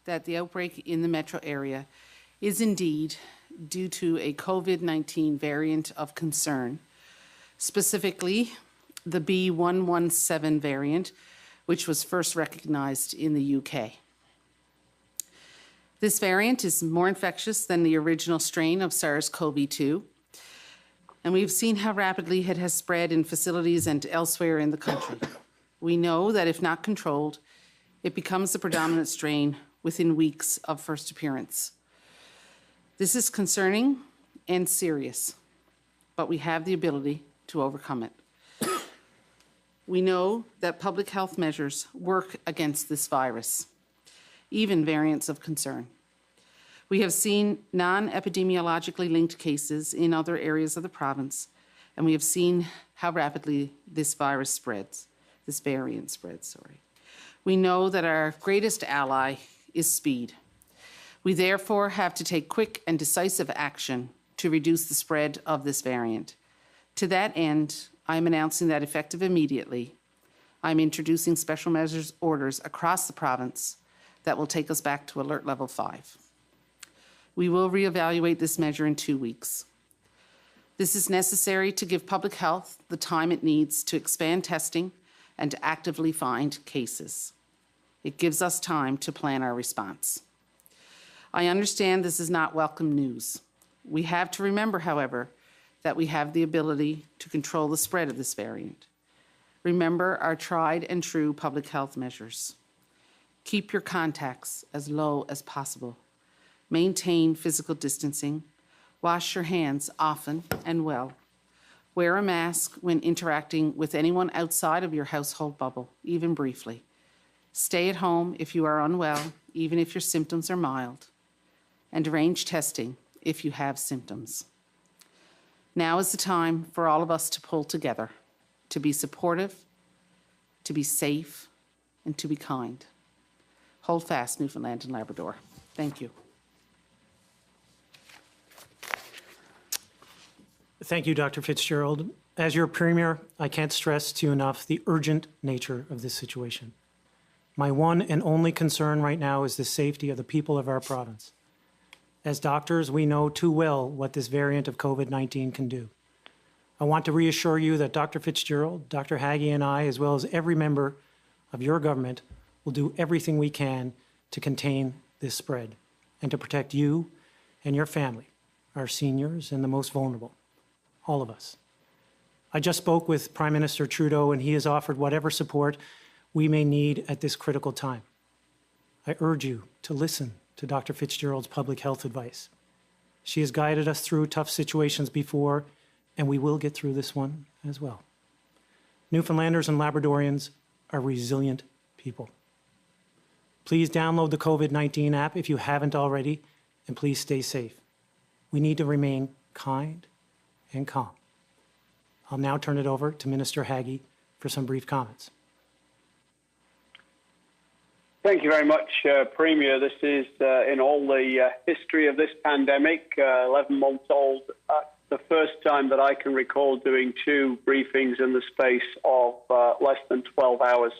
that the outbreak in the metro area is indeed due to a COVID-19 variant of concern, specifically the B117 variant, which was first recognized in the UK. This variant is more infectious than the original strain of SARS-CoV-2, and we've seen how rapidly it has spread in facilities and elsewhere in the country. We know that if not controlled, it becomes the predominant strain within weeks of first appearance. This is concerning and serious, but we have the ability to overcome it. We know that public health measures work against this virus, even variants of concern. We have seen non-epidemiologically linked cases in other areas of the province, and we have seen how rapidly this variant spreads, We know that our greatest ally is speed. We therefore have to take quick and decisive action to reduce the spread of this variant. To that end, I am announcing that effective immediately, I'm introducing special measures orders across the province that will take us back to alert level 5. We will reevaluate this measure in 2 weeks. This is necessary to give public health the time it needs to expand testing and to actively find cases. It gives us time to plan our response. I understand this is not welcome news. We have to remember, however, that we have the ability to control the spread of this variant. Remember our tried and true public health measures. Keep your contacts as low as possible. Maintain physical distancing. Wash your hands often and well. Wear a mask when interacting with anyone outside of your household bubble, even briefly. Stay at home if you are unwell, even if your symptoms are mild. And arrange testing if you have symptoms. Now is the time for all of us to pull together, to be supportive, to be safe, and to be kind. Hold fast, Newfoundland and Labrador. Thank you. Thank you, Dr. Fitzgerald. As your Premier, I can't stress to you enough the urgent nature of this situation. My one and only concern right now is the safety of the people of our province. As doctors, we know too well what this variant of COVID-19 can do. I want to reassure you that Dr. Fitzgerald, Dr. Haggie, and I, as well as every member of your government, will do everything we can to contain this spread and to protect you and your family, our seniors and the most vulnerable, all of us. I just spoke with Prime Minister Trudeau, and he has offered whatever support we may need at this critical time. I urge you to listen to Dr. Fitzgerald's public health advice. She has guided us through tough situations before, and we will get through this one as well. Newfoundlanders and Labradorians are resilient people. Please download the COVID-19 app if you haven't already, and please stay safe. We need to remain kind and calm. I'll now turn it over to Minister Haggie for some brief comments. Thank you very much, Premier. This is, in all the history of this pandemic, 11 months old, the first time that I can recall doing 2 briefings in the space of less than 12 hours.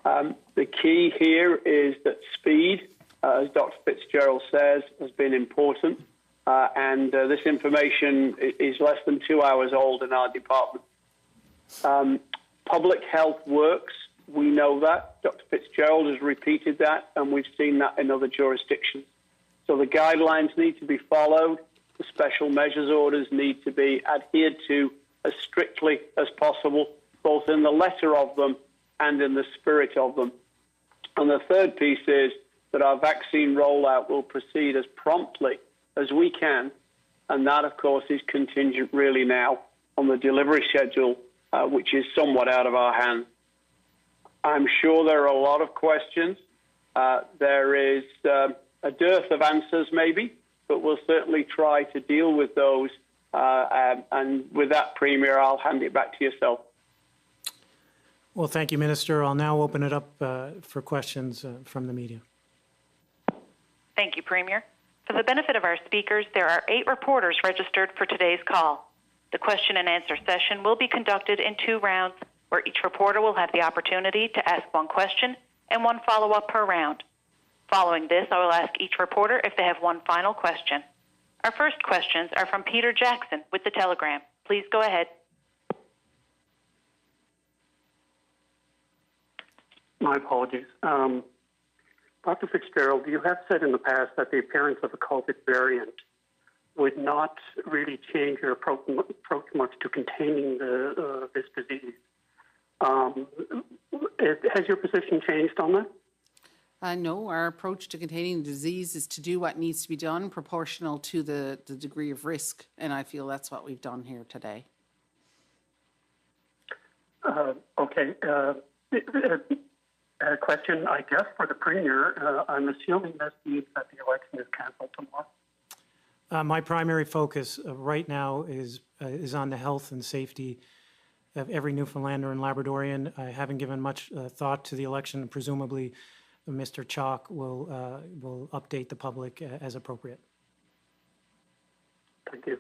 The key here is that speed, as Dr. Fitzgerald says, has been important, and this information is less than 2 hours old in our department. Public health works. We know that. Dr. Fitzgerald has repeated that, and we've seen that in other jurisdictions. So the guidelines need to be followed. The special measures orders need to be adhered to as strictly as possible, both in the letter of them and in the spirit of them. And the third piece is that our vaccine rollout will proceed as promptly as we can, and that, of course, is contingent really now on the delivery schedule, which is somewhat out of our hands. I'm sure there are a lot of questions. There is a dearth of answers, maybe, but we'll certainly try to deal with those. And with that, Premier, I'll hand it back to yourself. Well, thank you, Minister. I'll now open it up for questions from the media. Thank you, Premier. For the benefit of our speakers, there are 8 reporters registered for today's call. The question and answer session will be conducted in 2 rounds, where each reporter will have the opportunity to ask 1 question and 1 follow-up per round. Following this, I will ask each reporter if they have one final question. Our first questions are from Peter Jackson with The Telegram. Please go ahead. My apologies. Dr. Fitzgerald, you have said in the past that the appearance of a COVID variant would not really change your approach much to containing this disease. Has your position changed on that? No, our approach to containing the disease is to do what needs to be done proportional to the degree of risk, and I feel that's what we've done here today. Okay. A question, I guess, for the Premier. I'm assuming this means that the election is cancelled tomorrow. My primary focus right now is on the health and safety of every Newfoundlander and Labradorian. I haven't given much thought to the election. Presumably, Mr. Chalk will update the public as appropriate. Thank you.